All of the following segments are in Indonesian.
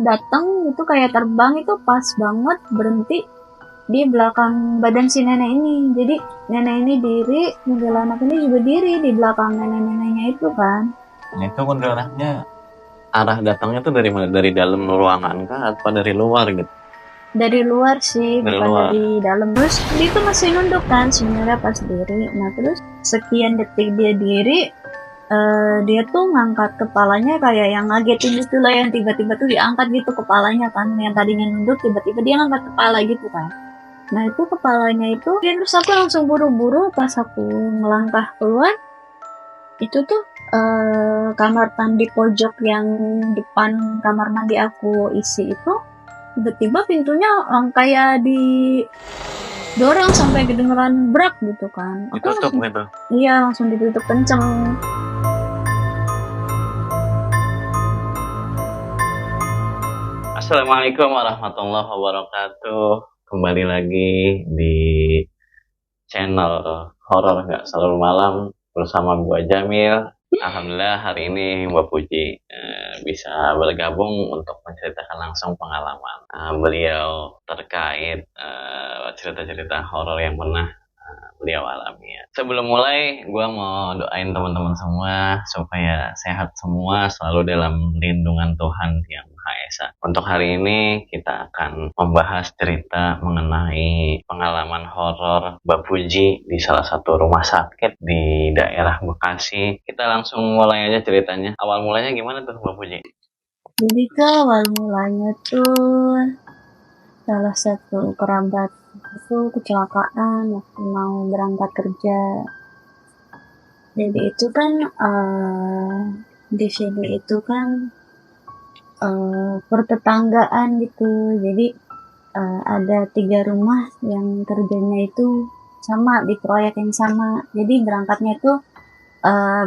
datang itu kayak terbang itu pas banget berhenti di belakang badan si nenek ini. Jadi nenek ini diri, kuntilanak ini juga diri di belakang nenek-neneknya itu kan. Nah, itu kuntilanaknya arah datangnya tuh dari mana? Dari dalam ruangan kah atau dari luar gitu? Dari luar sih, Dari bukan luar. dari dalam. Terus dia tuh masih nunduk kan sebenarnya pas diri. Nah terus sekian detik dia diri, dia tuh ngangkat kepalanya kayak yang ngagetin gitu lah, yang tiba-tiba tuh diangkat gitu kepalanya kan, yang tadinya nunduk tiba-tiba dia ngangkat kepala gitu kan. Nah itu kepalanya itu, dan terus aku langsung buru-buru pas aku melangkah keluar, itu tuh kamar mandi pojok yang depan kamar mandi aku isi itu, tiba-tiba pintunya kayak didorong sampai kedengeran brak gitu kan. Aku Ditutup langsung, gitu. iya langsung ditutup kenceng. Assalamualaikum warahmatullahi wabarakatuh. Kembali lagi di channel horor nggak selalu malam bersama gua Jamil. Alhamdulillah hari ini Mbak Puji bisa bergabung untuk menceritakan langsung pengalaman beliau terkait cerita-cerita horor yang pernah beliau alami ya. Sebelum mulai, gue mau doain teman-teman semua supaya sehat semua, selalu dalam lindungan Tuhan Yang Maha Esa. Untuk hari ini kita akan membahas cerita mengenai pengalaman horor Mbak Puji di salah satu rumah sakit di daerah Bekasi. Kita langsung mulai aja ceritanya. Awal mulanya gimana tuh Mbak Puji? Jadi ke awal mulanya tuh salah satu kerabat itu kecelakaan waktu mau berangkat kerja. Jadi itu kan di sini itu kan pertetanggaan gitu. Jadi ada 3 rumah yang kerjanya itu sama di proyek yang sama. Jadi berangkatnya itu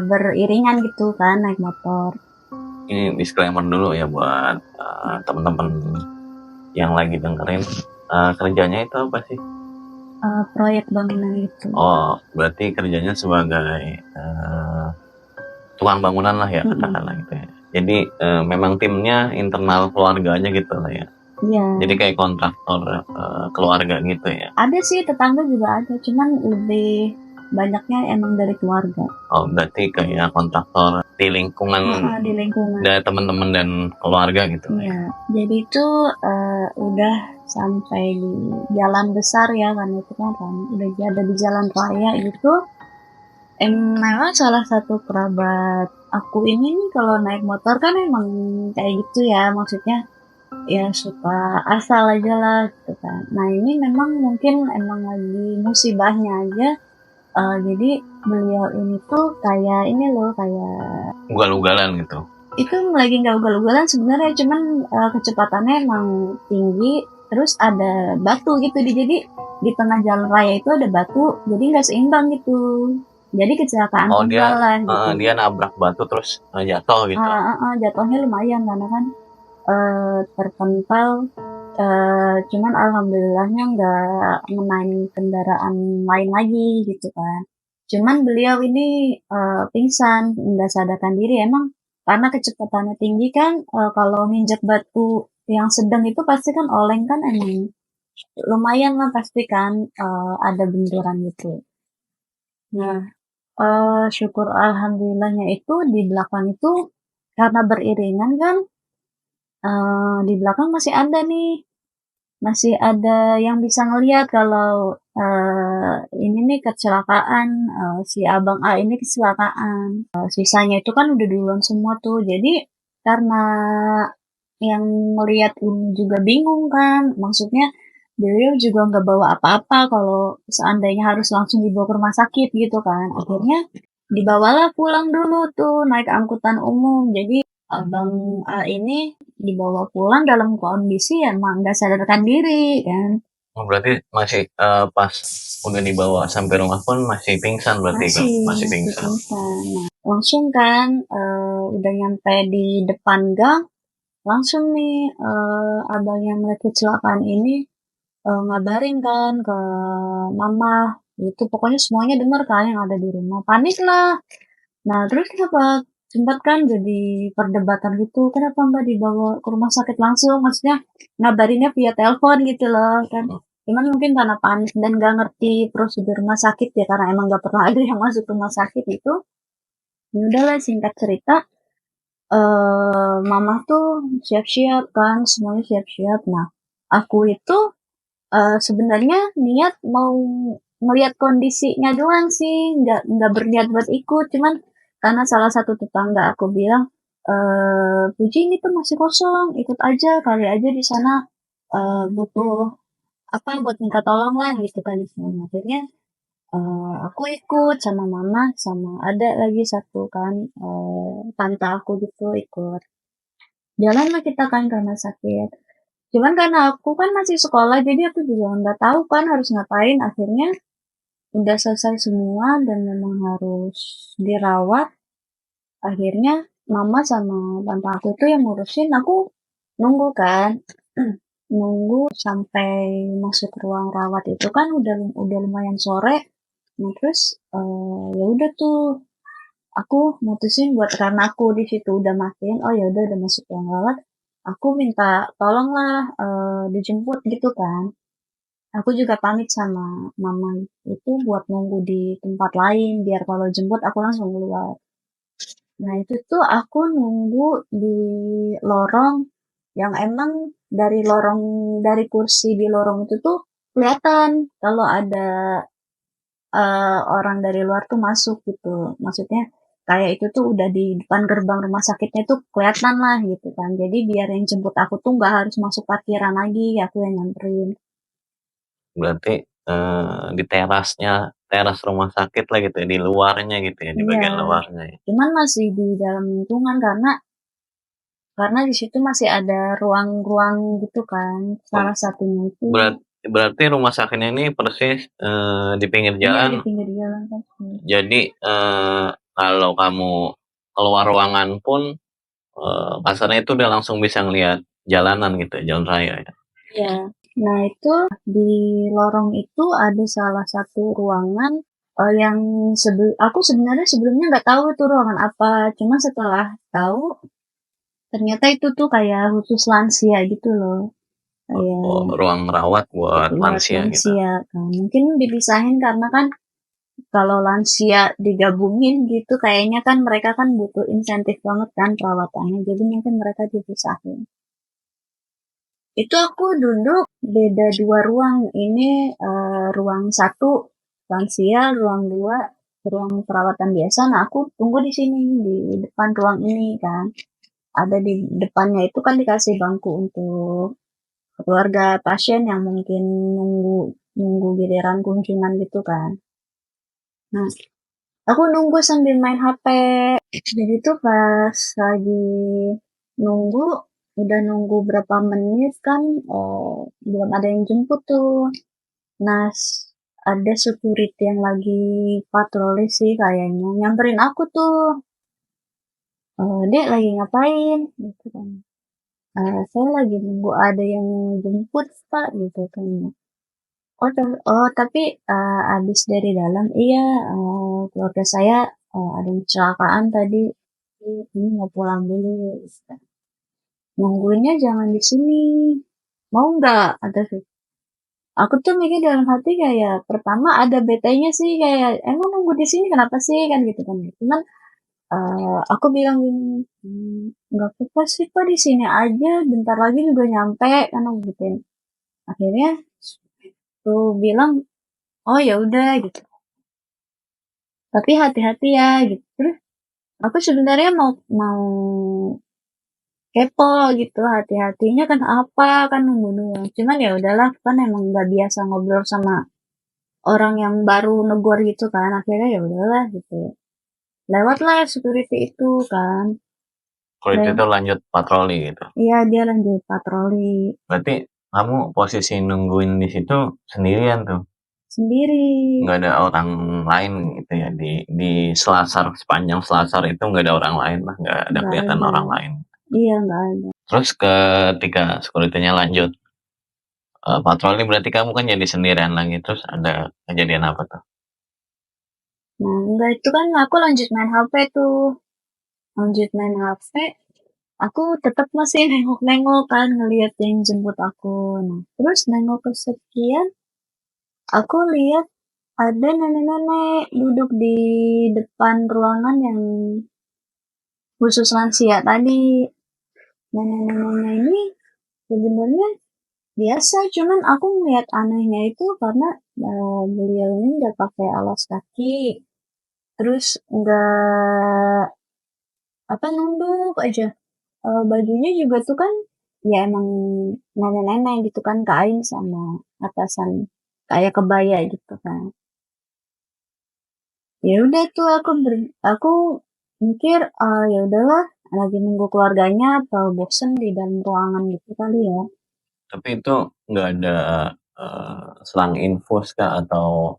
beriringan gitu kan, naik motor. Ini disclaimer dulu ya buat teman-teman yang lagi dengerin. Kerjanya itu apa sih? Proyek bangunan itu. Oh, berarti kerjanya sebagai tukang bangunan lah ya, katakanlah gitu ya. Jadi memang timnya internal keluarganya gitu lah ya. Iya. Jadi kayak kontraktor keluarga gitu ya. Ada sih tetangga juga ada, cuman lebih banyaknya emang dari keluarga. Oh, berarti kayak kontraktor di lingkungan. Di lingkungan. Dari teman-teman dan keluarga gitu. Iya. Jadi itu udah sampai di jalan besar ya kan, itu kan udah ada di jalan raya gitu. Memang salah satu kerabat aku ini nih kalau naik motor kan emang kayak gitu ya, maksudnya ya suka asal aja lah gitu kan. Nah ini memang mungkin emang lagi musibahnya aja. Jadi beliau ini tuh kayak ini loh, kayak ugal-ugalan gitu. Itu lagi nggak ugal-ugalan sebenarnya, cuman kecepatannya emang tinggi, terus ada batu gitu. Jadi di tengah jalan raya itu ada batu, jadi nggak seimbang gitu. Jadi kecelakaan tunggal lah gitu. Dia nabrak batu terus jatuh gitu. Jatuhnya lumayan karena kan terpental. Cuman alhamdulillahnya nggak ngenain kendaraan lain lagi gitu kan. Cuman beliau ini pingsan, nggak sadarkan diri. Emang karena kecepatannya tinggi kan, kalau nginjek batu yang sedang itu pasti kan oleng kan, emang lumayan lah pasti kan ada benturan gitu. Nah syukur alhamdulillahnya itu di belakang itu karena beriringan kan, di belakang masih ada yang bisa ngelihat kalau ini nih kecelakaan, si abang A ini kecelakaan. Sisanya itu kan udah duluan semua tuh. Jadi karena yang ngelihat ini juga bingung kan, maksudnya beliau juga nggak bawa apa-apa kalau seandainya harus langsung dibawa ke rumah sakit gitu kan. Akhirnya dibawalah pulang dulu tuh naik angkutan umum. Jadi abang A ini dibawa pulang dalam kondisi emang nggak sadarkan diri kan. Oh, berarti masih pas udah dibawa sampai rumah pun masih pingsan berarti kan? Masih pingsan. Nah, langsung kan udah nyampe di depan gang, langsung nih abang yang melihat kecelakaan ini ngabarin kan ke mama. Itu pokoknya semuanya dengar kan yang ada di rumah. Panik lah. Nah terus apa? sempat kan jadi perdebatan gitu, kenapa Mbak dibawa ke rumah sakit langsung? Maksudnya ngabarinnya via telepon gitu loh kan. Cuman mungkin karena panik dan gak ngerti prosedur rumah sakit ya, karena emang gak pernah ada yang masuk rumah sakit itu. Ya udahlah, singkat cerita, mama tuh siap-siap kan, semuanya siap-siap. Nah, aku itu sebenarnya niat mau ngeliat kondisinya doang sih, nggak berniat buat ikut. Cuman karena salah satu tetangga aku bilang, Puji ini tuh masih kosong, ikut aja, kali aja di sana butuh apa buat minta tolong lah gitu kan di sana. Akhirnya aku ikut sama mama, sama ada lagi satu kan tante aku gitu ikut. Jalan lah kita kan karena sakit. Cuman karena aku kan masih sekolah, jadi aku juga nggak tahu kan harus ngapain. Akhirnya udah selesai semua dan memang harus dirawat. Akhirnya mama sama tante aku itu yang ngurusin. Aku nunggu kan, nunggu sampai masuk ruang rawat itu kan udah lumayan sore. Nah terus ya udah tuh aku mutusin buat, karena aku di situ udah matiin, oh ya udah masuk ruang rawat, aku minta tolong lah dijemput gitu kan. Aku juga pamit sama mama itu buat nunggu di tempat lain biar kalau jemput aku langsung keluar. Nah itu tuh aku nunggu di lorong yang emang dari kursi di lorong itu tuh kelihatan kalau ada orang dari luar tuh masuk gitu. Maksudnya kayak itu tuh udah di depan gerbang rumah sakitnya tuh kelihatan lah gitu kan. Jadi biar yang jemput aku tuh nggak harus masuk parkiran lagi, aku yang nyamperin. Berarti di teras rumah sakit lah gitu ya, di luarnya gitu ya, di Iya, bagian luarnya ya. cuman masih di dalam lingkungan karena di situ masih ada ruang-ruang gitu kan. Salah satunya itu Berarti rumah sakitnya ini persis di pinggir iya jalan. di pinggir jalan kan. Jadi kalau kamu keluar ruangan pun kasarnya itu udah langsung bisa ngelihat jalanan gitu ya, jalan raya ya. Iya. Nah itu di lorong itu ada salah satu ruangan yang aku sebenarnya sebelumnya nggak tahu itu ruangan apa. Cuma setelah tahu ternyata itu tuh kayak khusus lansia gitu loh. Kayak Ruang rawat buat buat lansia gitu. lansia kan. Mungkin dipisahin karena kan kalau lansia digabungin gitu kayaknya kan mereka kan butuh insentif banget kan perawatannya. Jadi mungkin mereka dipisahin. Itu aku duduk beda dua ruang. Ini ruang satu lansia, ruang dua ruang perawatan biasa. Nah aku tunggu di sini di depan ruang ini kan. Ada di depannya itu kan dikasih bangku untuk keluarga pasien yang mungkin nunggu nunggu giliran kunjungan gitu kan. Nah aku nunggu sambil main HP. Jadi tuh pas lagi nunggu, udah nunggu berapa menit kan, belum ada yang jemput tuh. Nah, ada security yang lagi patroli sih kayaknya, nyamperin aku tuh, Dek lagi ngapain? Gitu kan. Saya lagi nunggu ada yang jemput Pak, gitu kan. Oh tapi abis dari dalam, iya keluarga saya ada yang kecelakaan tadi, ini mau pulang dulu. Gitu. Nungguinnya jangan di sini. Mau nggak? Ada sih. Aku tuh mikir dalam hati kayak pertama ada betenya sih kayak emang nunggu di sini kenapa sih kan gitu kan. Cuman aku bilang gini, nggak apa-apa sih Pak di sini aja. Bentar lagi juga nyampe kan aku gituin. Akhirnya tuh bilang oh ya udah gitu. Tapi hati-hati ya gitu. Terus aku sebenarnya mau mau kepo gitu hati-hatinya kan apa kan nunggu nunggu cuman ya udahlah kan emang nggak biasa ngobrol sama orang yang baru negor gitu kan akhirnya ya udahlah gitu lewatlah security itu kan Kalau itu dan tuh lanjut patroli gitu. iya dia lanjut patroli Berarti kamu posisi nungguin di situ sendirian tuh. sendiri. Nggak ada orang lain gitu ya di sepanjang selasar itu nggak ada orang lain lah, nggak ada Nggak kelihatan ada, orang lain. iya nggak ada. Terus ketika security-nya lanjut patroli berarti kamu kan jadi sendirian lagi, terus ada kejadian apa tuh? Nah enggak itu kan aku lanjut main HP tuh lanjut main HP, aku tetap masih nengok-nengok kan ngeliat yang jemput aku. Nah, terus nengok kesekian, aku lihat ada nenek-nenek duduk di depan ruangan yang khusus lansia tadi. Nenek-neneknya ini sebenarnya biasa, cuman aku ngeliat anehnya itu karena beliau ini nggak pakai alas kaki, terus nggak apa nunduk aja. Bajunya juga tuh kan ya emang nenek-nenek gitu kan, kain sama atasan kayak kebaya gitu kan. Ya udah tuh aku mikir ya udahlah, lagi nunggu keluarganya atau bosen di dalam ruangan gitu kali ya. Tapi itu nggak ada selang infus kah, atau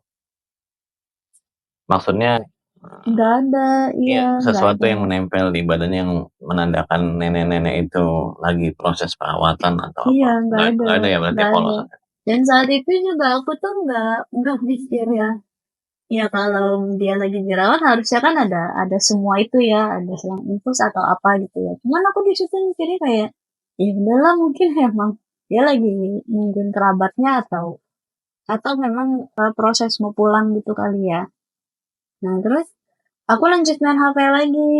maksudnya Nggak ada, iya, iya nggak sesuatu ada. yang menempel di badannya yang menandakan nenek-nenek itu lagi proses perawatan atau Iya apa? nggak ada, Nggak ada ya berarti nggak ada. polosan. Dan saat itu juga aku tuh nggak mikir ya. Ya kalau dia lagi dirawat harusnya kan ada semua itu ya, ada selang infus atau apa gitu ya. Cuman aku di situ mikirnya kayak ya udahlah, mungkin emang dia lagi nungguin kerabatnya atau memang proses mau pulang gitu kali ya. Nah terus aku lanjut main HP lagi.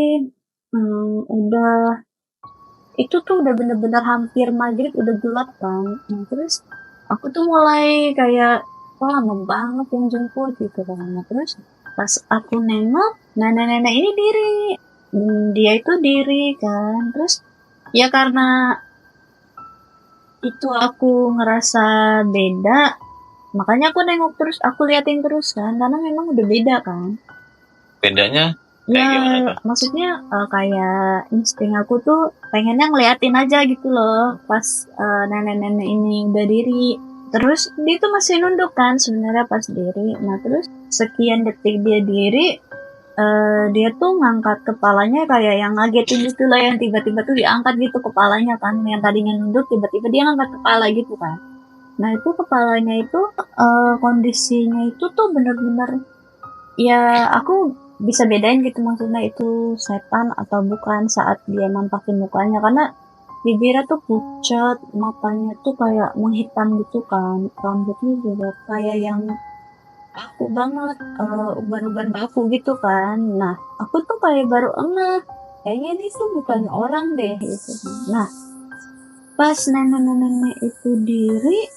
Udah itu tuh udah bener-bener hampir maghrib, udah gelap kan. Nah terus aku tuh mulai kayak kok lama banget yang jemput gitu kan. Nah terus pas aku nengok, nenek-nenek ini diri. Dia itu diri kan. Terus ya karena itu aku ngerasa beda, makanya aku nengok terus, aku liatin terus kan, karena memang udah beda kan. Bedanya kayak Ya gimana tuh? maksudnya kayak insting aku tuh pengennya ngeliatin aja gitu loh pas nenek-nenek ini udah diri. Terus dia tuh masih nunduk kan sebenarnya pas diri. Nah terus sekian detik dia diri, dia tuh ngangkat kepalanya kayak yang ngagetin gitu loh, yang tiba-tiba tuh diangkat gitu kepalanya kan, yang tadinya nunduk tiba-tiba dia ngangkat kepala gitu kan. Nah itu kepalanya itu kondisinya itu tuh bener-bener ya aku bisa bedain gitu, maksudnya itu setan atau bukan saat dia nampakin mukanya, karena bibirnya tuh pucat, matanya tuh kayak menghitam gitu kan, rambutnya juga kayak yang aku banget, uban-uban baku gitu kan. Nah aku tuh kayak baru kayaknya ini tuh bukan orang deh gitu. Nah pas nenek-nenek itu diri,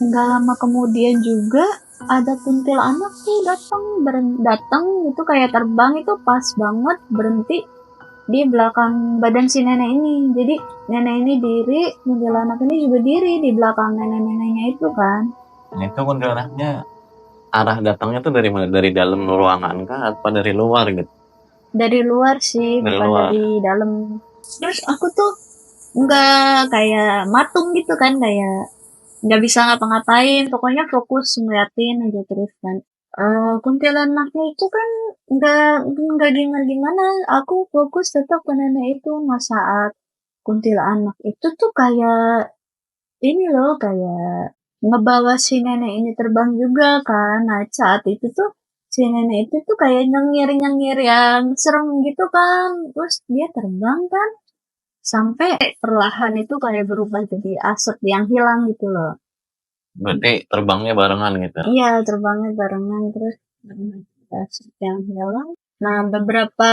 nggak lama kemudian juga ada kuntilanak tuh datang itu kayak terbang, itu pas banget berhenti di belakang badan si nenek ini. Jadi nenek ini diri, kuntilanak ini juga diri di belakang nenek-neneknya itu kan. Nah, itu kuntilanaknya arah datangnya tuh dari mana? Dari dalam ruangan kah atau dari luar gitu? Dari luar sih, Dari bukan luar. dari dalam. Terus aku tuh nggak kayak matung gitu kan, kayak nggak bisa ngapa-ngapain, pokoknya fokus ngeliatin aja terus kan. Kuntilanaknya itu kan nggak gimana-gimana, aku fokus tetap ke nenek itu. Nah saat kuntilanak itu tuh kayak ini loh, kayak ngebawa si nenek ini terbang juga kan. Nah saat itu tuh si nenek itu tuh kayak nyengir-nyengir yang serem gitu kan, terus dia terbang kan sampai perlahan itu kayak berubah jadi asap yang hilang gitu loh. Berarti terbangnya barengan gitu. Iya, terbangnya barengan terus asap yang hilang. Nah, beberapa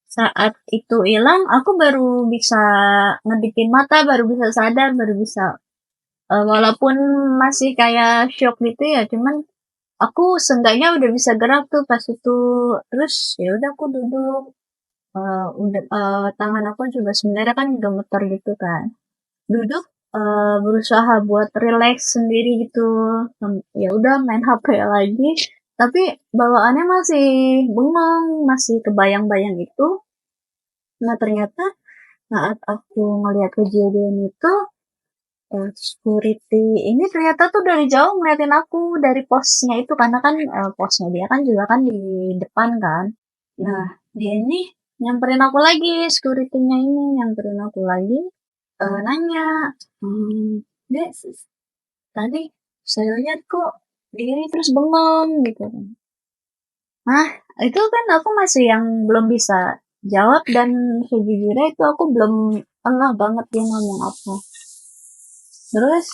saat itu hilang, aku baru bisa ngedipin mata, baru bisa sadar, baru bisa walaupun masih kayak shock gitu ya, cuman aku seenggaknya udah bisa gerak tuh pas itu. Terus ya udah aku duduk, udah tangan aku juga sebenarnya kan gemeter gitu kan. Duduk, berusaha buat rileks sendiri gitu. Ya udah main HP lagi, tapi bawaannya masih bengong, masih kebayang-bayang itu. Nah ternyata saat aku ngeliat kejadian itu, security ini ternyata tuh dari jauh ngeliatin aku dari posnya itu, karena kan posnya dia kan juga kan di depan kan. Nah dia ini nyamperin aku lagi, security-nya ini nyamperin aku lagi, nanya, Dek, tadi saya lihat kok diri terus bengong gitu kan. Nah, itu kan aku masih yang belum bisa jawab, dan sejujurnya itu aku belum pernah banget dia ngomong apa. Terus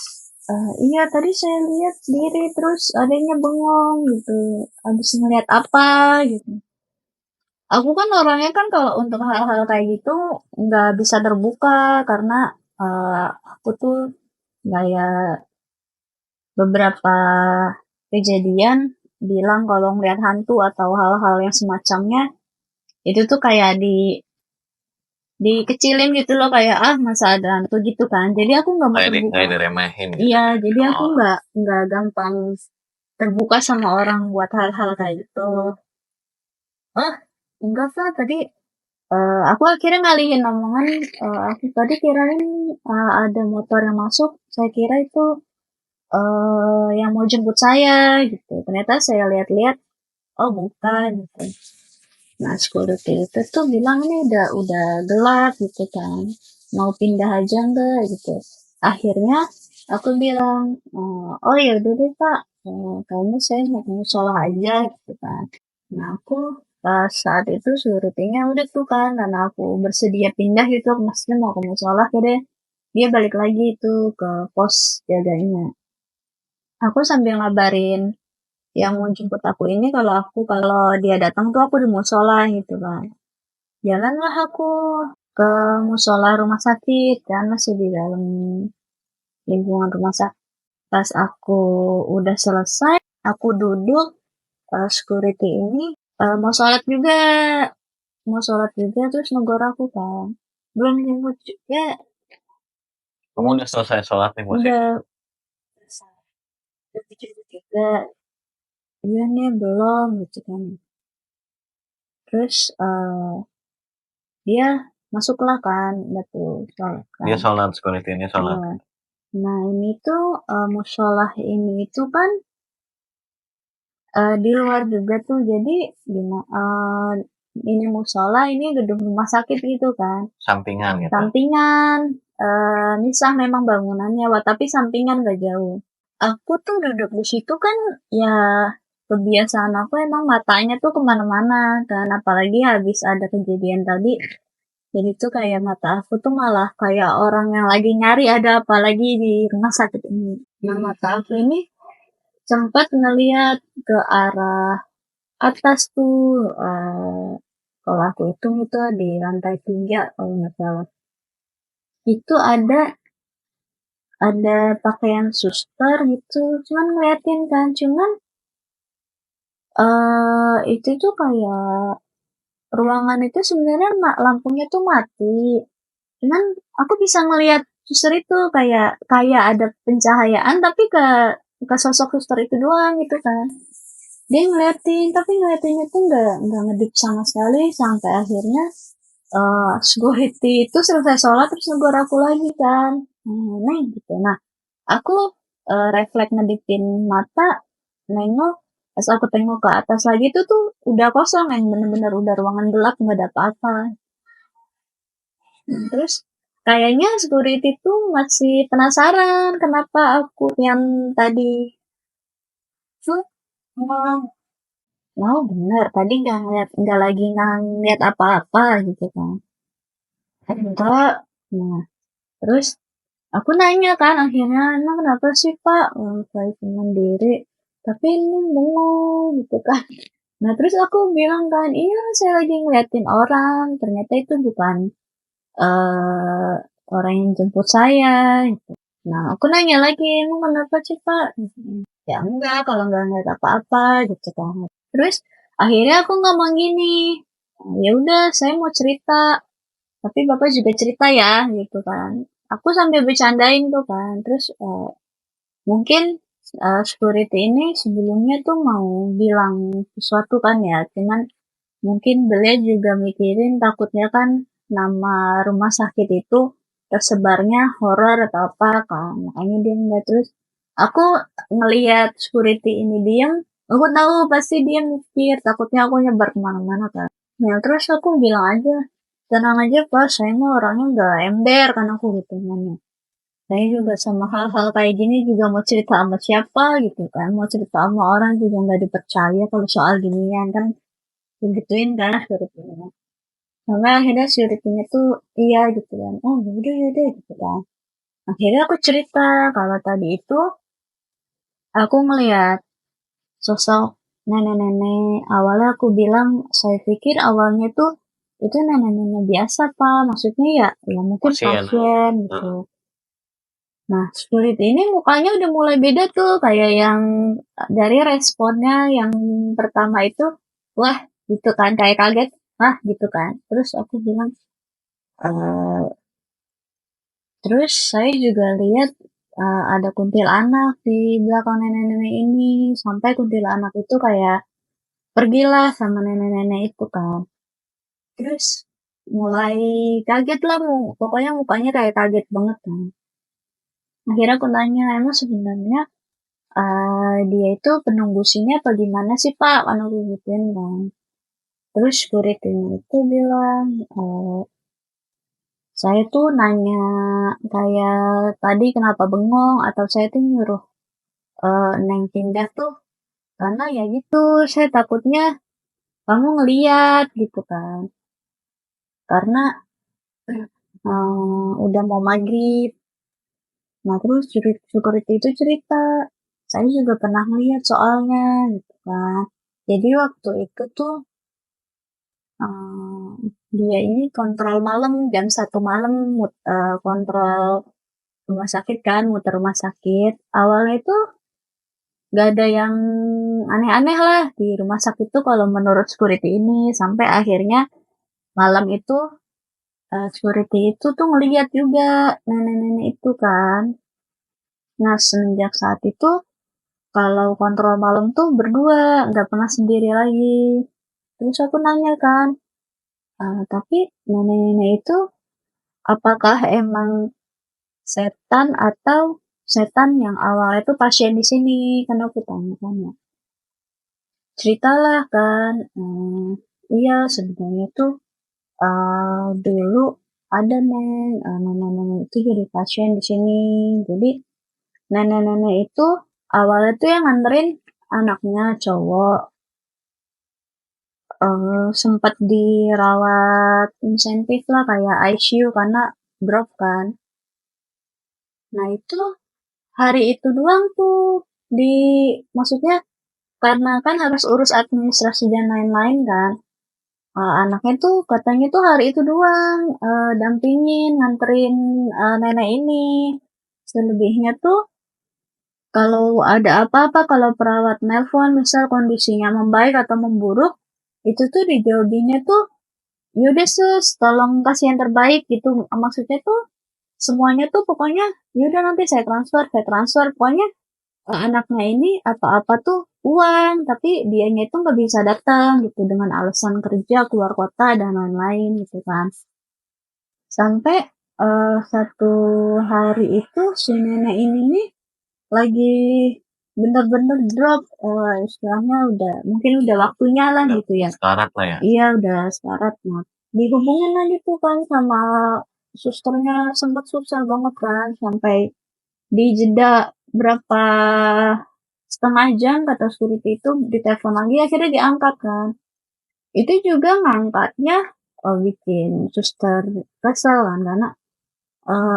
iya tadi saya lihat sendiri, terus adanya bengong gitu, habis ngeliat apa gitu. Aku kan orangnya kan kalau untuk hal-hal kayak gitu nggak bisa terbuka, karena aku tuh kayak beberapa kejadian bilang kalau ngeliat hantu atau hal-hal yang semacamnya itu tuh kayak dikecilin gitu loh, kayak masa ada hantu gitu kan, jadi aku nggak mau terbuka. Kayak diremehin gitu. Iya, jadi aku Oh, nggak gampang terbuka sama orang buat hal-hal kayak gitu. Oh enggak Pak, tadi aku akhirnya ngalihin omongan. Aku tadi kirain ada motor yang masuk, saya kira itu yang mau jemput saya gitu. Ternyata saya lihat-lihat, oh bukan gitu. Nah, security itu tuh bilang ini udah gelap gitu kan. Mau pindah aja enggak gitu. Akhirnya aku bilang, oh ya udah deh Pak, kayaknya saya mau sholat aja gitu kan. Nah, aku pas saat itu security-nya udah tuh kan, karena aku bersedia pindah gitu, maksudnya mau ke musola, deh dia balik lagi itu ke pos jaganya. Aku sambil ngabarin yang mau jemput aku ini kalau dia datang tuh aku di musola gitu kan. Jalanlah aku ke musola rumah sakit kan, masih di dalam lingkungan rumah sakit. Pas aku udah selesai, aku duduk, security ini mau sholat juga, terus negor aku kan. Belum jemput juga, kamu udah selesai sholat nih Mas? udah selesai. Udah jemput juga, iya nih belum gitu kan. Terus dia masuklah kan, betul sholat kan. Dia sholat, security ini sholat. Iya. Nah ini tuh musolah ini tuh kan di luar juga tuh, jadi ini musola, ini gedung rumah sakit gitu kan, Sampingan gitu. sampingan, misah memang bangunannya, tapi sampingan gak jauh. Aku tuh duduk di situ kan, ya kebiasaan aku emang matanya tuh kemana-mana kan, apalagi habis ada kejadian tadi, jadi tuh kayak mata aku tuh malah kayak orang yang lagi nyari ada apa lagi di rumah sakit ini. Nah mata aku ini sempat ngeliat ke arah atas tuh, kalau aku hitung itu di lantai 3 kalau nggak salah. Itu ada pakaian suster gitu, cuman ngeliatin kan, cuman itu tuh kayak ruangan itu sebenarnya lampunya tuh mati. Cuman aku bisa ngeliat suster itu kayak kayak ada pencahayaan, tapi ke sosok suster itu doang gitu kan. Dia ngeliatin, tapi ngeliatinnya tuh nggak ngedip sama sekali, sampai akhirnya security itu selesai sholat terus negor aku lagi kan. Neng gitu. Nah, aku refleks ngedipin mata, nengok, pas aku tengok ke atas lagi itu tuh udah kosong, yang bener-bener udah ruangan gelap, nggak ada apa-apa. Terus kayaknya security tuh masih penasaran kenapa aku yang tadi tuh ngomong, oh bener tadi nggak lagi ngeliat apa-apa gitu kan. Enggak. Nah, terus aku nanya kan akhirnya, emang kenapa sih Pak? Saya mandiri, tapi ini bengong gitu kan. Nah terus aku bilang kan, iya saya lagi ngeliatin orang, ternyata itu bukan eh orang yang jemput saya. Gitu. Nah aku nanya lagi, emang kenapa sih Pak? Ya enggak, kalau nggak ngeliat apa-apa gitu kan. Terus akhirnya aku ngomong gini, ya udah saya mau cerita, tapi bapak juga cerita ya gitu kan. Aku sambil bercandain tuh kan, terus mungkin security ini sebelumnya tuh mau bilang sesuatu kan ya, cuman mungkin beliau juga mikirin takutnya kan nama rumah sakit itu tersebarnya horor atau apa kan, makanya dia enggak. Terus aku ngelihat security ini diam, aku tahu pasti dia mikir takutnya aku nyebar kemana-mana kan. Ya terus aku bilang aja, tenang aja Pak, saya mah orangnya nggak ember kan, aku gitu nanya. Saya juga sama hal-hal kayak gini juga mau cerita sama siapa gitu kan, mau cerita sama orang juga nggak dipercaya kalau soal ginian kan, begituin kan security-nya. Sampai akhirnya security-nya tuh iya gitu kan. Oh ya udah gitu kan. Akhirnya aku cerita kalau tadi itu aku ngeliat sosok nenek-nenek. Awalnya aku bilang, saya pikir awalnya tuh itu nenek-nenek biasa pak. Maksudnya ya mungkin Pasien. pasien gitu. Nah, security ini mukanya udah mulai beda tuh, kayak yang dari responnya yang pertama itu, wah gitu kan, kayak kaget, wah gitu kan. Terus aku bilang, eh terus saya juga lihat ada kuntilanak di belakang nenek-nenek ini, sampai kuntilanak itu kayak pergilah sama nenek-nenek itu kan. Terus mulai kaget lah, pokoknya mukanya kayak kaget banget kan. Akhirnya aku nanya, emang sebenarnya dia itu penunggu sini apa gimana sih Pak? Kan aku gituin kan. Terus security-nya itu bilang, saya tuh nanya kayak tadi kenapa bengong atau saya tuh nyuruh Neng pindah tuh karena ya gitu, saya takutnya kamu ngeliat gitu kan. Karena udah mau maghrib. Nah terus security itu cerita, saya juga pernah ngeliat soalnya gitu kan. Jadi waktu itu tuh dia ini kontrol malam jam 1 malam kontrol rumah sakit kan, muter rumah sakit. Awalnya itu gak ada yang aneh-aneh lah di rumah sakit tuh kalau menurut security ini. Sampai akhirnya malam itu security itu tuh ngeliat juga nenek-nenek itu kan. Nah semenjak saat itu kalau kontrol malam tuh berdua, nggak pernah sendiri lagi. Terus aku nanya kan, tapi nenek-nenek itu apakah emang setan atau setan yang awalnya itu pasien di sini? Kan aku tanya. Ceritalah kan, iya sebenarnya tuh dulu ada neng, nenek-nenek itu jadi pasien di sini. Jadi nenek-nenek itu awalnya tuh yang nganterin anaknya cowok, sempat dirawat insentif lah kayak ICU karena drop kan. Nah itu hari itu doang tuh di maksudnya karena kan harus urus administrasi dan lain-lain kan. Anaknya tuh katanya tuh hari itu doang dampingin nganterin nenek ini. Selebihnya tuh kalau ada apa-apa, kalau perawat nelpon misal kondisinya membaik atau memburuk, itu tuh dijawabinnya tuh yaudah sus tolong kasih yang terbaik gitu. Maksudnya tuh semuanya tuh pokoknya yaudah nanti saya transfer pokoknya anaknya ini apa-apa tuh uang, tapi dianya itu nggak bisa datang gitu dengan alasan kerja keluar kota dan lain-lain gitu kan. Sampai satu hari itu si nenek ini nih lagi bener-bener drop, istilahnya udah mungkin udah waktunya lah gitu ya. Sekarat lah ya. Iya udah sekarat. Nah dihubungin lagi tuh kan sama susternya, sempet susah banget kan sampai di jeda berapa setengah jam kata security itu ditelepon lagi akhirnya diangkat kan. Itu juga ngangkatnya bikin suster kesel kan karena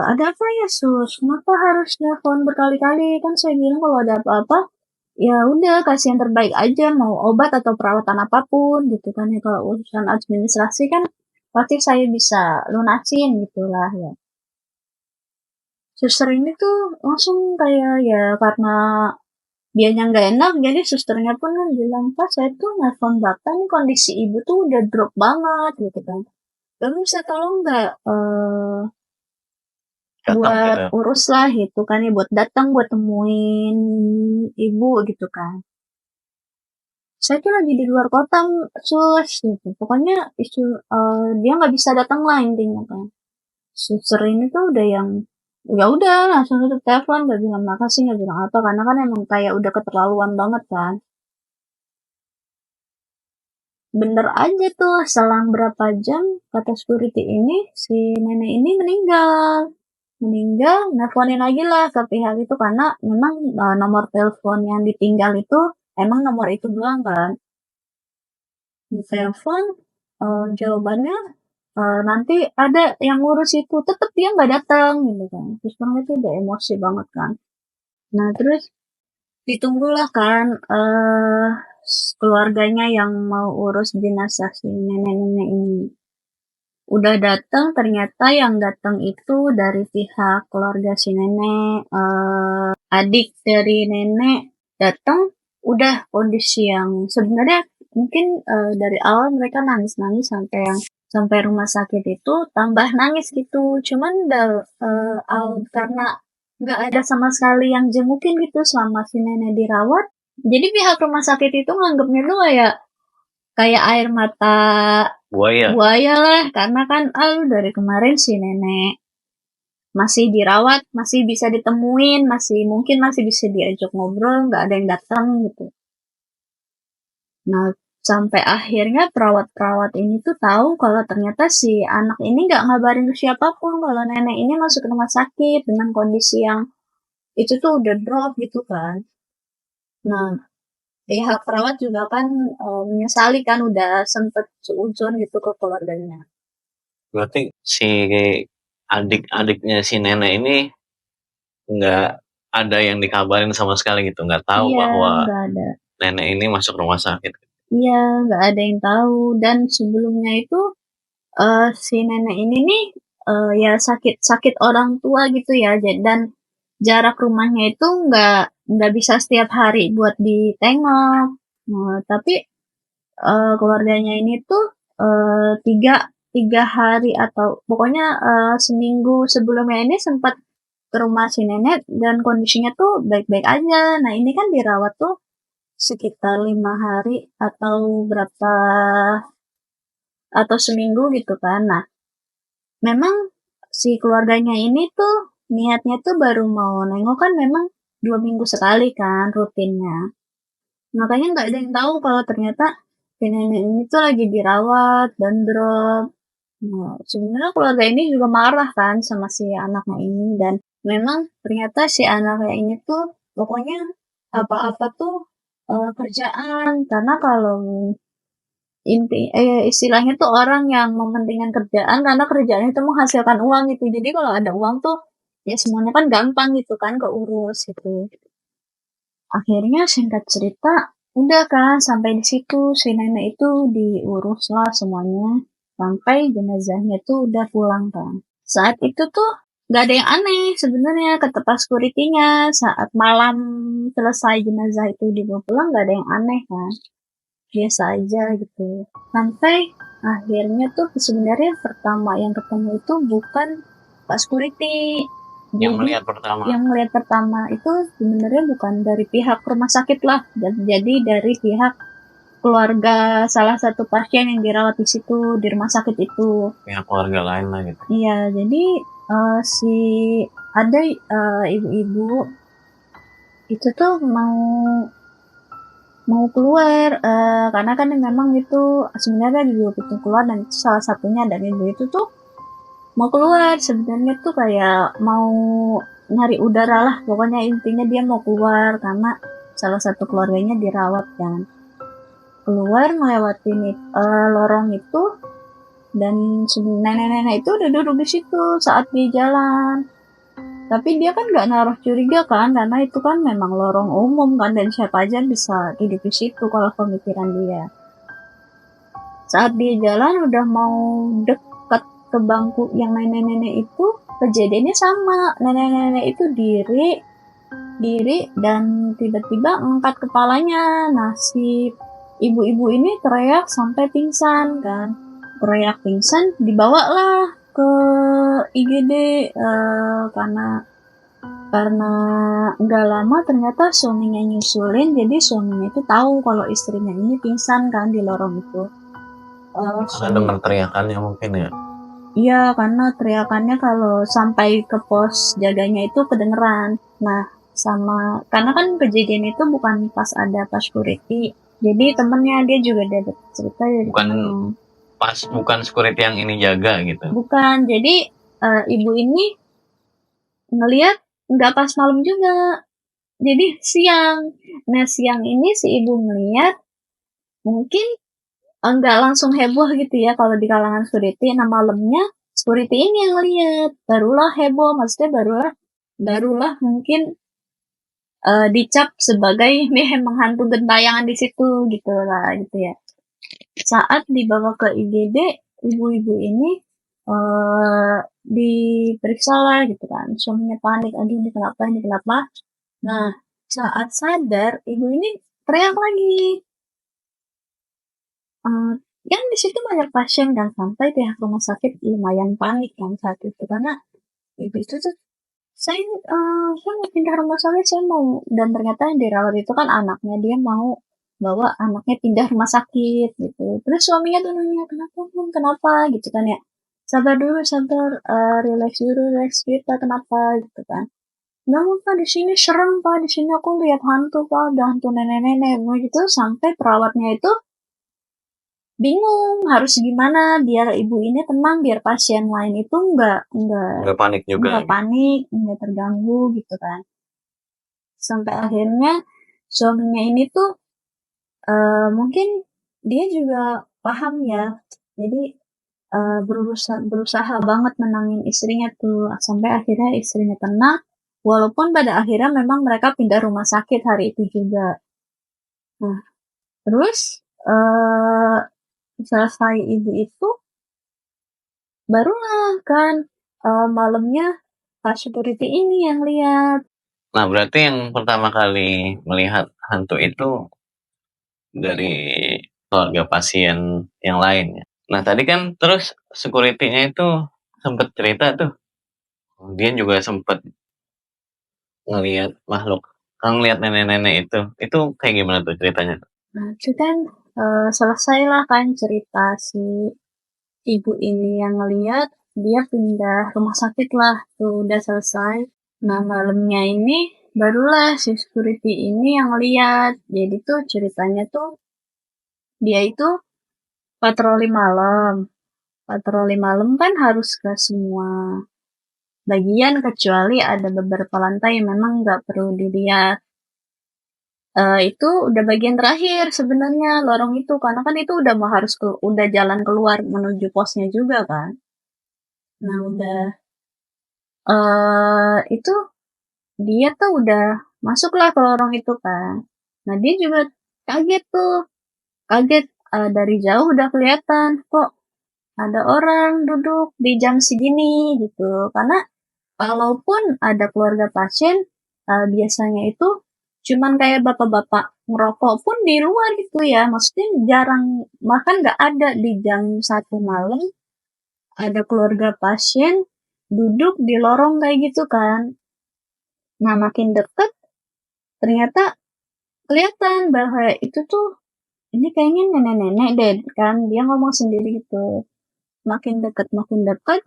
ada apa ya sus? Kenapa harus telepon berkali-kali? Kan saya bilang kalau ada apa-apa ya udah kasih yang terbaik aja mau obat atau perawatan apapun gitu kan ya. Kalau urusan administrasi kan pasti saya bisa lunasin gitulah ya. Suster ini tuh langsung kayak ya karena dianya nggak enak jadi susternya pun kan bilang pas saya tuh nelfon bapak nih kondisi ibu tuh udah drop banget gitu kan. Lalu bisa tolong nggak buat Gitu. urus lah gitu kan ya buat datang buat temuin ibu gitu kan. Saya tuh lagi di luar kota sus gitu. Pokoknya isu dia nggak bisa datang lah intinya kan. Suster ini tuh udah yang ya udah langsung tutup telepon gak bilang makasih gak bilang apa karena kan emang kayak udah keterlaluan banget kan. Bener aja tuh selang berapa jam kata security ini si nenek ini meninggal nelfonin lagi lah ke pihak itu karena memang nomor telepon yang ditinggal itu emang nomor itu doang kan. Di telepon jawabannya nanti ada yang ngurus itu, tetep dia nggak datang gitu kan. Terus kan itu udah emosi banget kan. Nah terus ditunggulah kan keluarganya yang mau urus jenazah si nenek-nenek ini. Udah datang, ternyata yang datang itu dari pihak keluarga si nenek, adik dari nenek datang, udah kondisi yang sebenarnya mungkin dari awal mereka nangis-nangis sampai rumah sakit itu tambah nangis gitu. Cuman karena nggak ada sama sekali yang jengukin gitu selama si nenek dirawat. Jadi pihak rumah sakit itu nganggapnya tuh kayak air mata buaya lah, karena kan dari kemarin si nenek masih dirawat, masih bisa ditemuin, mungkin masih bisa diajak ngobrol, nggak ada yang datang gitu. Nah, sampai akhirnya perawat-perawat ini tuh tahu kalau ternyata si anak ini nggak ngabarin ke siapapun kalau nenek ini masuk ke rumah sakit dengan kondisi yang itu tuh udah drop gitu kan. Nah, pihak perawat juga kan menyesali kan udah sempet seuzon gitu ke keluarganya. Berarti si adik-adiknya si nenek ini nggak ada yang dikabarin sama sekali gitu, nggak tahu bahwa Nggak ada. nenek ini masuk rumah sakit. Iya, nggak ada yang tahu. Dan sebelumnya itu si nenek ini nih ya sakit orang tua gitu ya. Dan jarak rumahnya itu nggak bisa setiap hari buat ditengok. Nah, tapi keluarganya ini tuh tiga tiga hari atau pokoknya seminggu sebelumnya ini sempat ke rumah si nenek dan kondisinya tuh baik-baik aja. Nah ini kan dirawat tuh sekitar 5 hari atau berapa atau seminggu gitu kan. Nah memang si keluarganya ini tuh niatnya tuh baru mau nengok kan memang 2 minggu sekali kan rutinnya. Makanya nggak ada yang tahu kalau ternyata si nenek ini tuh lagi dirawat dan drop. Nah, sebenarnya keluarga ini juga marah kan sama si anaknya ini dan memang ternyata si anaknya ini tuh pokoknya apa-apa tuh kerjaan karena kalau istilahnya tuh orang yang mementingkan kerjaan karena kerjaan itu menghasilkan uang gitu. Jadi kalau ada uang tuh ya semuanya kan gampang gitu kan keurus gitu. Akhirnya singkat cerita udah kan sampai di situ si nenek itu diurus lah semuanya sampai jenazahnya tuh udah pulang kan. Saat itu tuh gak ada yang aneh sebenarnya kata pas security-nya saat malam selesai jenazah itu dibawa pulang gak ada yang aneh kan. Biasa aja gitu. Sampai akhirnya tuh sebenarnya pertama yang ketemu itu bukan Pak Security. Yang melihat pertama itu sebenarnya bukan dari pihak rumah sakit lah. Jadi dari pihak keluarga salah satu pasien yang dirawat di situ di rumah sakit itu. Pihak keluarga lain lah gitu. Iya, jadi ada ibu-ibu itu tuh mau keluar karena kan memang itu sebenarnya di dua pintu keluar dan salah satunya dan ibu itu tuh mau keluar sebenarnya tuh kayak mau nyari udara lah pokoknya intinya dia mau keluar karena salah satu keluarganya dirawat kan keluar melewati lorong itu dan nenek-nenek itu udah duduk di situ saat dia jalan. Tapi dia kan nggak naruh curiga kan, karena itu kan memang lorong umum kan, dan siapa aja bisa duduk di situ kalau pemikiran dia. Saat dia jalan udah mau dekat ke bangku yang nenek-nenek itu, kejadiannya sama. Nenek-nenek itu diri dan tiba-tiba angkat kepalanya. Nah si ibu-ibu ini teriak sampai pingsan kan. Teriak pingsan dibawalah ke IGD karena nggak lama ternyata suaminya nyusulin jadi suaminya itu tahu kalau istrinya ini pingsan kan di lorong itu. Karena dengar teriakannya mungkin ya. Iya karena teriakannya kalau sampai ke pos jaganya itu kedengeran. Nah karena kan kejadian itu bukan pas ada pas security jadi temennya dia juga ada cerita bukan security yang ini jaga gitu. Bukan, jadi ibu ini ngelihat nggak pas malam juga. Jadi siang. Nah siang ini si ibu ngelihat mungkin enggak langsung heboh gitu ya kalau di kalangan security. Nah malamnya security ini yang lihat, barulah heboh, maksudnya barulah mungkin dicap sebagai nih emang hantu gentayangan di situ gitu lah gitu ya. Saat dibawa ke IGD, ibu-ibu ini diperiksa lah gitu kan. Suaminya panik, aduh ini kenapa, ini kenapa. Nah, saat sadar, ibu ini teriak lagi. Eh, yang di situ banyak pasien dan sampai pihak rumah sakit lumayan panik kan saat itu karena ibu itu tuh saya mau pindah rumah sakit, saya mau, dan ternyata yang dirawat itu kan anaknya, dia mau bawa anaknya pindah rumah sakit gitu. Terus suaminya tuh nanya kenapa Bun? Kenapa gitu kan ya, sabar dulu, sabar, relax dulu, relax, kita kenapa gitu kan. Nggak mau Pak, di sini serem Pak, di sini aku lihat hantu Pak, ada hantu nenek-nenek gitu. Sampai perawatnya itu bingung harus gimana biar ibu ini tenang, biar pasien lain itu Nggak panik juga. nggak panik, nggak terganggu gitu kan. Sampai akhirnya suaminya ini tuh mungkin dia juga paham ya, jadi berusaha banget menangin istrinya tuh sampai akhirnya istrinya tenang, walaupun pada akhirnya memang mereka pindah rumah sakit hari itu juga. Nah, terus selesai ibu itu barulah kan malamnya Pak security ini yang lihat. Nah, berarti yang pertama kali melihat hantu itu dari keluarga pasien yang lain ya. Nah, tadi kan terus security-nya itu sempet cerita tuh, dia juga sempet ngelihat makhluk, kan ngelihat nenek-nenek itu kayak gimana tuh ceritanya? Nah, itu kan selesailah kan cerita si ibu ini yang ngeliat, dia pindah rumah sakit lah, tuh udah selesai. Nah malamnya ini barulah si security ini yang lihat. Jadi tuh ceritanya tuh dia itu patroli malam. Patroli malam kan harus ke semua bagian kecuali ada beberapa lantai yang memang nggak perlu dilihat. Itu udah bagian terakhir sebenarnya lorong itu, karena kan itu udah mau harus udah jalan keluar menuju posnya juga kan. Nah udah itu dia tuh udah masuklah ke lorong itu kan. Nah dia juga kaget tuh, kaget, dari jauh udah kelihatan kok ada orang duduk di jam segini gitu. Karena walaupun ada keluarga pasien, biasanya itu cuman kayak bapak-bapak ngerokok pun di luar gitu ya. Maksudnya jarang, bahkan nggak ada di jam 1 malam ada keluarga pasien duduk di lorong kayak gitu kan. Nah makin deket ternyata kelihatan bahwa itu tuh ini kayaknya nenek-nenek deh kan, dia ngomong sendiri gitu. Makin dekat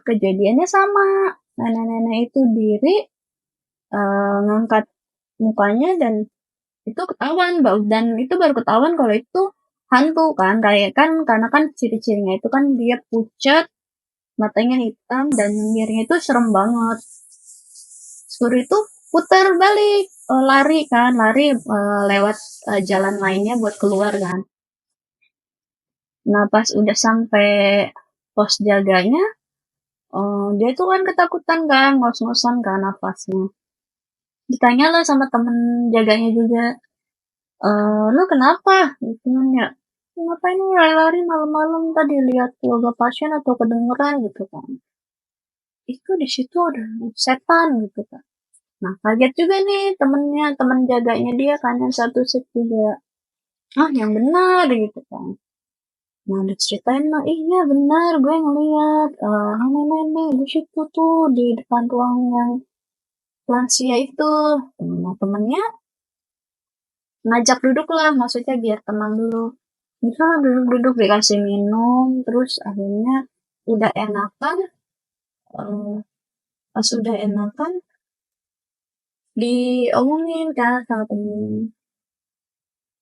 kejadiannya sama, nenek-nenek itu diri, ngangkat mukanya, dan itu ketahuan, dan itu baru ketahuan kalau itu hantu kan, kayak kan karena kan ciri-cirinya itu kan dia pucat, matanya hitam, dan nyengirnya itu serem banget. Suri itu putar balik, lari kan, lari lewat jalan lainnya buat keluar kan. Nah pas udah sampai pos jaganya, dia tuh kan ketakutan kan, ngos-ngosan kan nafasnya. Ditanya lah sama temen jaganya juga, lu kenapa? Gitu nanya, ngapain lu lari-lari malam-malam, tadi lihat keluarga pasien atau kedengeran gitu kan. Itu di situ ada setan gitu kan. Nah kaget juga nih temennya, temen jaganya dia kan yang satu set juga. Ah yang benar gitu kan. Nah diceritain mah, iya benar gue ngeliat nenek-nenek di situ tuh di depan ruang yang lansia itu. Nah temennya ngajak duduk lah, maksudnya biar tenang dulu. Bisa duduk-duduk dikasih minum, terus akhirnya udah enakan, eh, pas udah enakan diomongin kan sama temen,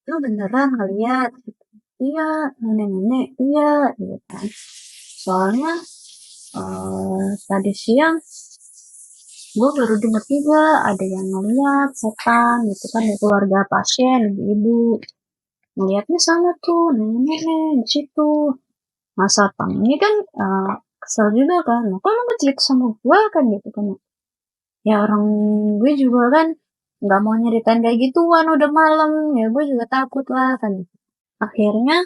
lu beneran ngeliat? Gitu. Iya, nenek-nenek, iya, gitu kan. Soalnya tadi siang gue baru denger juga ada yang ngeliat setan gitu kan di keluarga pasien, ibu-ibu. ngelihatnya sama tuh nenek-nenek di situ. Nah satpam ini kan kesel juga kan, kok lu nggak cerita sama gue kan gitu kan. Ya orang gue juga kan nggak mau nyeritain kayak gituan udah malam, ya gue juga takut lah kan. Akhirnya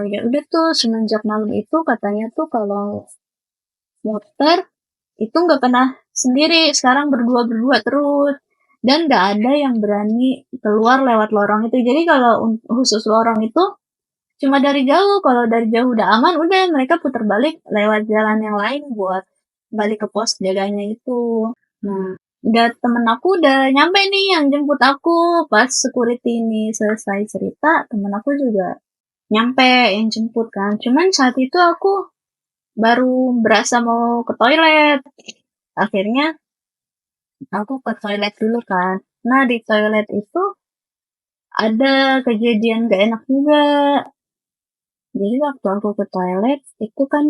ya udah tuh semenjak malam itu katanya tuh kalau muter itu nggak pernah sendiri, sekarang berdua-berdua terus. Dan nggak ada yang berani keluar lewat lorong itu. Jadi kalau khusus lorong itu cuma dari jauh. Kalau dari jauh udah aman, udah mereka putar balik lewat jalan yang lain buat balik ke pos jaganya itu. Nah, udah temen aku udah nyampe nih yang jemput aku pas security ini selesai cerita, temen aku juga nyampe yang jemput kan. Cuman saat itu aku baru berasa mau ke toilet. Akhirnya aku ke toilet dulu kan. Nah, di toilet itu ada kejadian gak enak juga. Jadi waktu aku ke toilet itu kan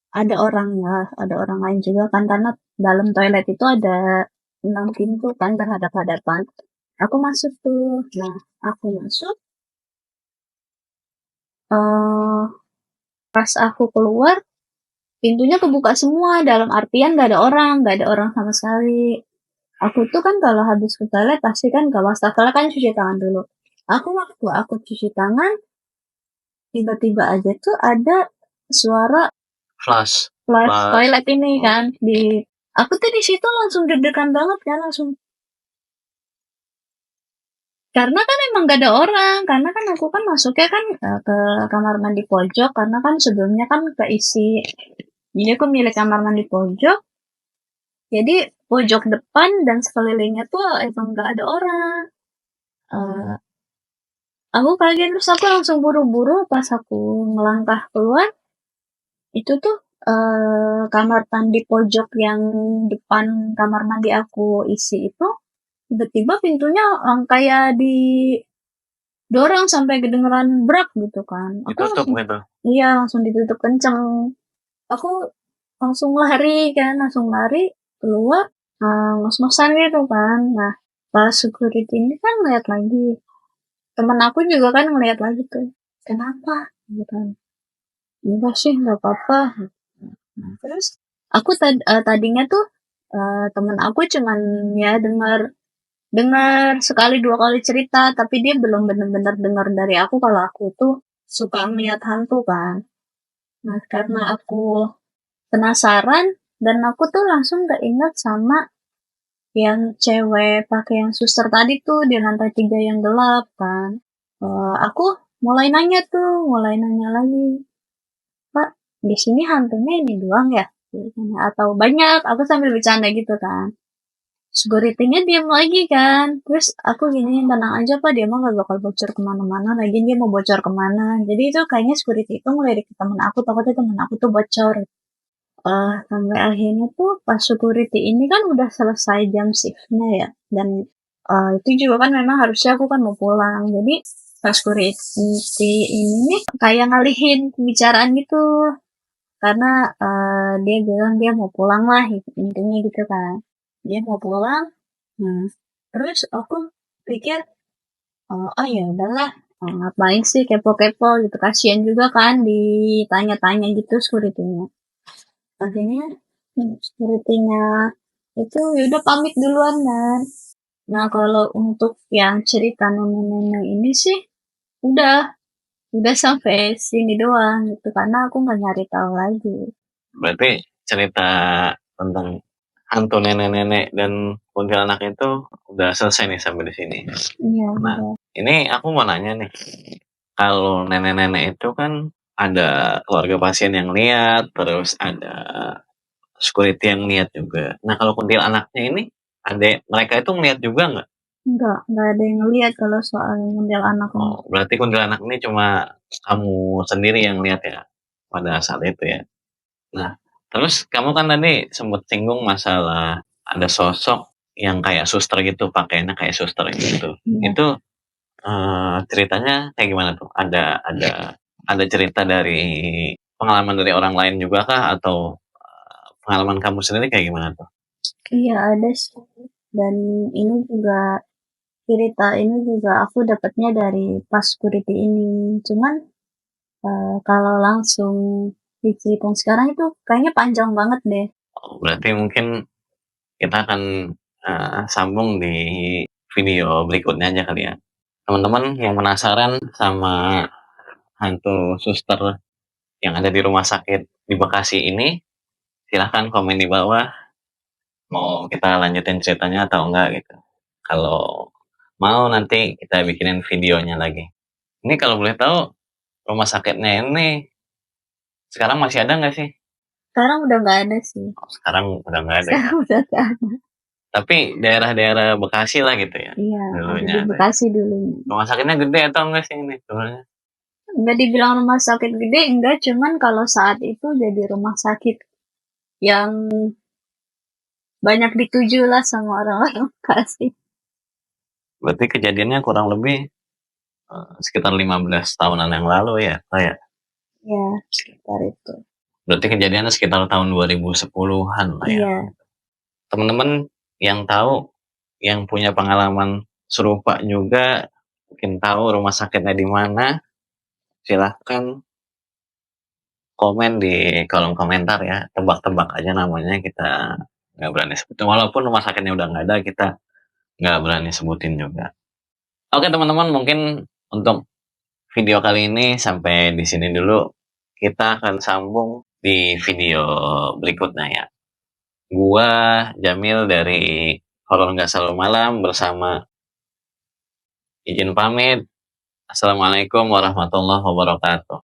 ada orang ya, ada orang lain juga kan karena dalam toilet itu ada 6 pintu kan berhadap-hadapan. Aku masuk tuh. Nah, aku masuk eh pas aku keluar pintunya kebuka semua dalam artian gak ada orang sama sekali. Aku tuh kan kalau habis ke toilet pasti kan ke wastafel kan cuci tangan dulu. Waktu aku cuci tangan tiba-tiba aja tuh ada suara Flash. flush Flash. toilet ini kan di aku tuh di situ langsung deg-degan banget kan langsung karena kan emang gak ada orang karena kan aku kan masuknya kan ke kamar mandi pojok karena kan sebelumnya kan keisi jadi aku milih kamar mandi pojok jadi pojok depan dan sekelilingnya tuh emang gak ada orang. Eh, aku kaget terus aku langsung buru-buru pas aku ngelangkah keluar itu tuh kamar mandi pojok yang depan kamar mandi aku isi itu tiba-tiba pintunya kayak didorong sampai kedengeran brak gitu kan. Aku Ditutup langsung, gitu. iya langsung ditutup kenceng. Aku langsung lari kan, langsung lari keluar ngos-ngosan gitu kan. Nah pas security ini kan ngeliat lagi, temen aku juga kan ngeliat lagi tuh, kenapa? Gitu kan. Enggak sih, nggak apa-apa. Nah, terus aku tadinya tuh temen aku cuman ya dengar dengar sekali dua kali cerita tapi dia belum benar-benar dengar dari aku kalau aku tuh suka melihat hantu kan. Nah karena aku penasaran dan aku tuh langsung keinget sama yang cewek pakai yang suster tadi tuh di lantai 3 yang gelap kan. Aku mulai nanya lagi, Pak, di sini hantunya ini doang ya? Atau banyak? Aku sambil bercanda gitu kan. Security-nya diam lagi kan. Terus aku gini, tenang aja Pak, dia mah gak bakal bocor kemana-mana. Lagi dia mau bocor kemana. Jadi itu kayaknya security itu ngelirik ke temen aku, takutnya temen aku tuh bocor. Sampai akhirnya tuh pas security ini kan udah selesai jam shiftnya ya. Dan itu juga kan memang harusnya aku kan mau pulang. Jadi pas security ini nih kayak ngalihin pembicaraan gitu. Karena dia bilang dia mau pulang lah, intinya gitu kan. Dia mau pulang. Nah, terus aku pikir, oh ya udahlah, ngapain sih kepo-kepo gitu, kasihan juga kan ditanya-tanya gitu security-nya. Akhirnya security-nya itu yaudah pamit duluan kan. Nah kalau untuk yang cerita nenek-nenek ini sih udah udah sampai sini doang gitu karena aku nggak nyari tahu lagi. Berarti cerita tentang hantu nenek-nenek dan kuntilanak itu udah selesai nih sampai di sini. Iya Nah, udah. ini aku mau nanya nih, kalau nenek-nenek itu kan ada keluarga pasien yang lihat, terus ada security yang lihat juga. Nah, kalau kuntilanaknya ini, mereka itu ngeliat juga nggak? Nggak ada yang ngeliat kalau soal model anak ini. Oh, berarti kuntilanak ini cuma kamu sendiri yang lihat ya pada saat itu ya. Nah, terus kamu kan tadi sempat singgung masalah ada sosok yang kayak suster gitu, pakainya kayak suster gitu. Iya. Itu ceritanya kayak gimana tuh? Ada cerita dari pengalaman dari orang lain juga kah atau pengalaman kamu sendiri kayak gimana tuh? Iya ada sih. Dan ini juga cerita ini juga aku dapatnya dari pas security ini. Cuman kalau langsung diceritain sekarang itu kayaknya panjang banget deh. Berarti mungkin kita akan sambung di video berikutnya aja kali ya. Teman-teman yang penasaran sama hantu suster yang ada di rumah sakit di Bekasi ini, silahkan komen di bawah mau kita lanjutin ceritanya atau enggak gitu. Kalau mau nanti kita bikinin videonya lagi. Ini kalau boleh tahu rumah sakitnya ini sekarang masih ada nggak sih? Sekarang udah nggak ada sih. Sekarang udah nggak ada ya. Sekarang udah nggak ada. Tapi daerah-daerah Bekasi lah gitu ya. Iya, ada Dulunya di Bekasi dulu. rumah sakitnya gede atau enggak sih ini sebenarnya? Nggak dibilang rumah sakit gede, enggak. Cuman kalau saat itu jadi rumah sakit yang banyak dituju lah sama orang-orang Bekasi. Berarti kejadiannya kurang lebih sekitar 15 tahunan yang lalu ya, Pak ya? Ya, sekitar itu. Berarti kejadiannya sekitar tahun 2010-an lah ya. Iya. Teman-teman yang tahu, yang punya pengalaman serupa juga, mungkin tahu rumah sakitnya di mana, silahkan komen di kolom komentar ya. Tebak-tebak aja namanya, kita nggak berani sebutin. Walaupun rumah sakitnya udah nggak ada, kita nggak berani sebutin juga. Oke teman-teman, mungkin untuk video kali ini sampai di sini dulu. Kita akan sambung di video berikutnya ya. Gua Jamil dari Horor Nggak Selalu Malam bersama izin pamit. Assalamualaikum warahmatullahi wabarakatuh.